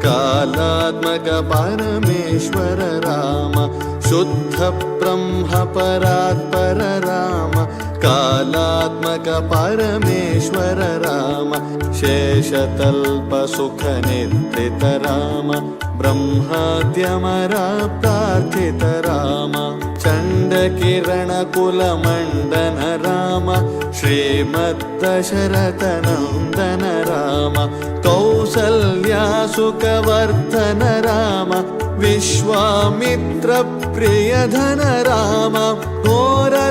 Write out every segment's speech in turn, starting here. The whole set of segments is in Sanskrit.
कालात्मक परमेश्वर राम शुद्ध ब्रह्म परात्पर राम कालात्मक परमेश्वर राम शेषतल्प सुख निद्रित राम ब्रह्माद्यमर प्रार्थित राम चण्डकिरण कुलमण्डन राम श्रीमद्दशरथनन्दन राम कौसल्या सुखवर्धन राम विश्वामित्र प्रियधन राम घोरताटकाघातक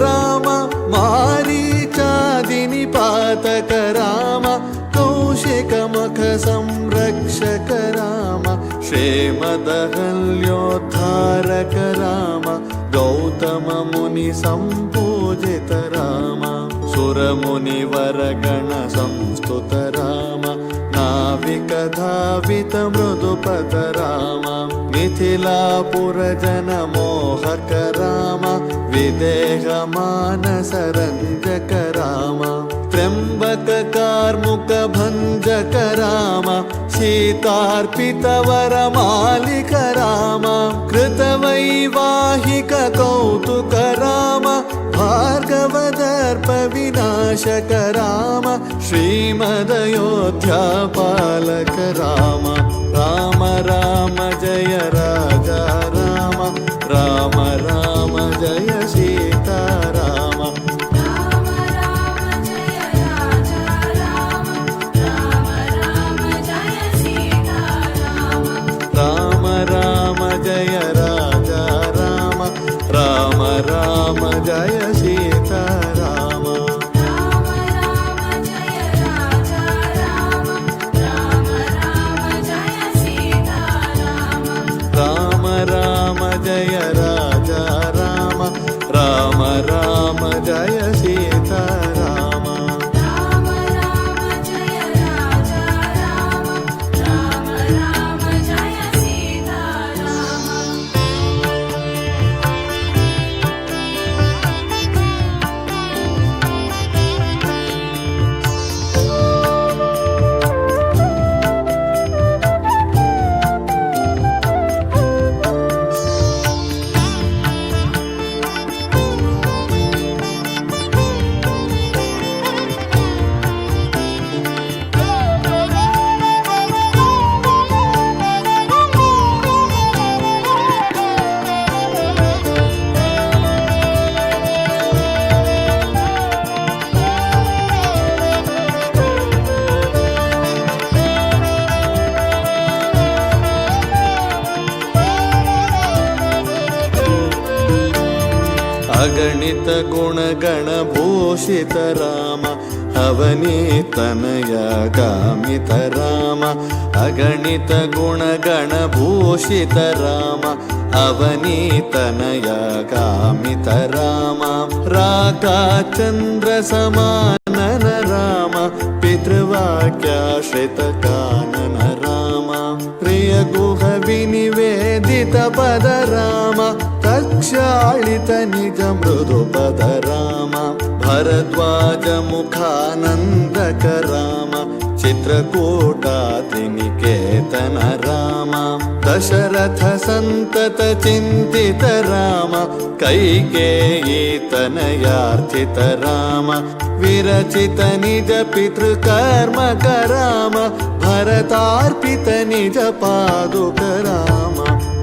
राम मारीचादिनिपातक राम कौशिकमुख संरक्षक राम श्रीमदहल्योद्धारक राम गौतम मुनि संपूजित राम सुरमुनिवर गण संस्तुत राम नाविक धावित मृदुपद राम मिथिलापुर जन मोहक राम विदेह मानस रंजक राम त्र्यंबक कार्मुक भंजक राम सीतार्पित वर मालिक राम कृतवैवाहिक कौतुक राम भार्गवदर्प विनाशक राम श्रीमदयोध्या पालक राम राम राम जय राजा राम राम राम जय सीता राम राम राम जय राजा राम राम राम जय सीता राम राम राम जय राजा राम राम राम जय सीता राम अगणित गुणगण भूषित राम अवनीतनय गामित राम अगणित गुणगण भूषित राम अवनीतनय गामित राम राका चंद्र समानन राम पितृवाक्याश्रित कानन राम प्रिय गुह विनिवेदित पद राम तक्षालित निज मृदुपद राम भरद्वाज मुखानंदक राम चित्रकूटात्रिनिकेतन राम दशरथ संतत चिंतित राम कैकेयी तनयार्थित राम विरचित निज पितृकर्मक राम भरतार्पित निज पादुक राम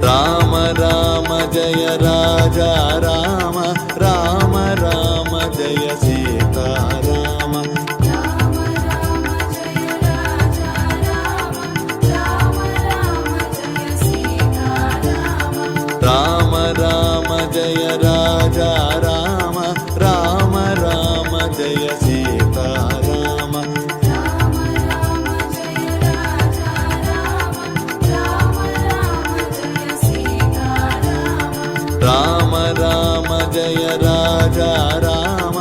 राम राम जय राजा राम राम राम जय सीता राम राम राम जय राजा राम राम राम जय सीता राम राम राम जय राजा राम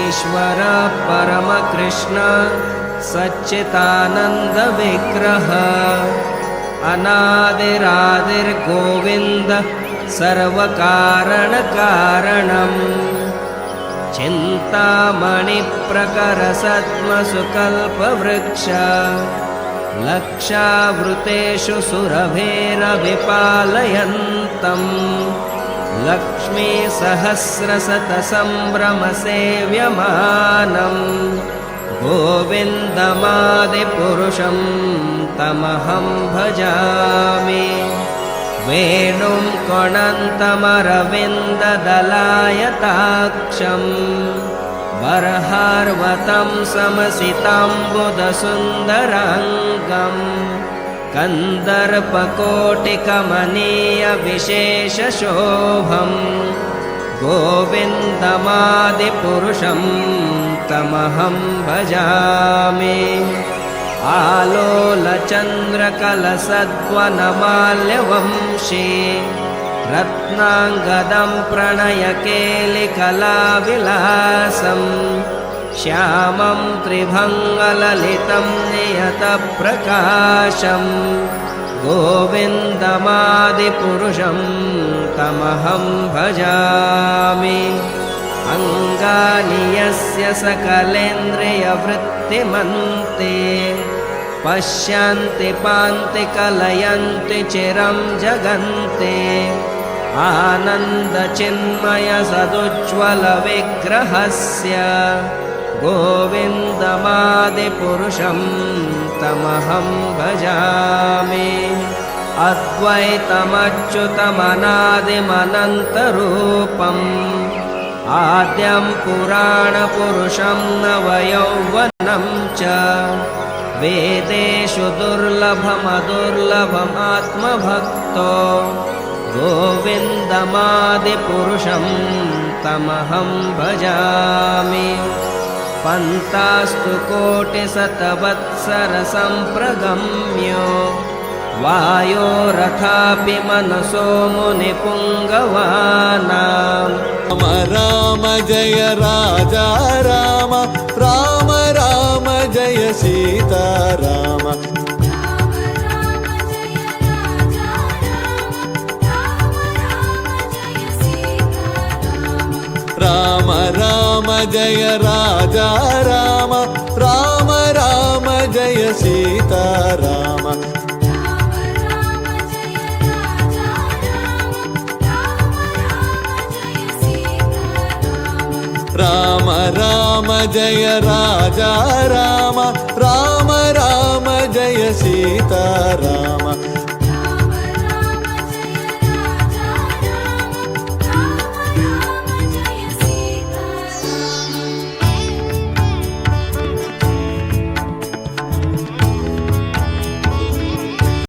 ईश्वर परमकृष्ण सच्चिदानंद विग्रह अनादिरादिर्गोविंद सर्वकारण कारणम् चिंतामणि प्रकर सद्मसुकल्पवृक्ष लक्षावृतेषु सुरभेरविपालयन्तम् लक्ष्मी सहस्रशतसम्भ्रमसेव्यमानम् गोविन्दमादिपुरुषं तमहं भजामि वेणुं कोणन्तमरविन्ददलायताक्षं बर्हार्वतं समसिताम्बुदसुन्दराङ्गम् कन्दर्पकोटिकमनीयविशेषशोभम् गोविन्दमादिपुरुषं तमहं भजामि आलोलचन्द्रकलसद्वनमाल्यवंशी रत्नाङ्गदं प्रणयकेलिकलाविलासं श्यामं त्रिभङ्गललितं नियतप्रकाशं गोविन्दमादिपुरुषं तमहं भजामि अङ्गानि यस्य सकलेन्द्रियवृत्तिमन्ते पश्यन्ति पान्ति कलयन्ति चिरं जगन्ते आनन्दचिन्मयसदुज्ज्वलविग्रहस्य गोविन्दमादिपुरुषं तमहं भजामि अद्वैतमच्युतमनादिमनन्तरूपम् आद्यं पुराणपुरुषं नवयौवनं च वेदेषु दुर्लभमदुर्लभमात्मभक्तो गोविन्दमादिपुरुषं तमहं भजामि पन्तास्तु कोटिशतवत्सरसम्प्रगम्यो वायोरथापि मनसो मुनिपुङ्गवानाम् राम जय राजा राम राम राम जय सीता राम राम राम जय राजा राम राम राम जय सीता राम राम राम जय राजा राम राम राम जय सीता राम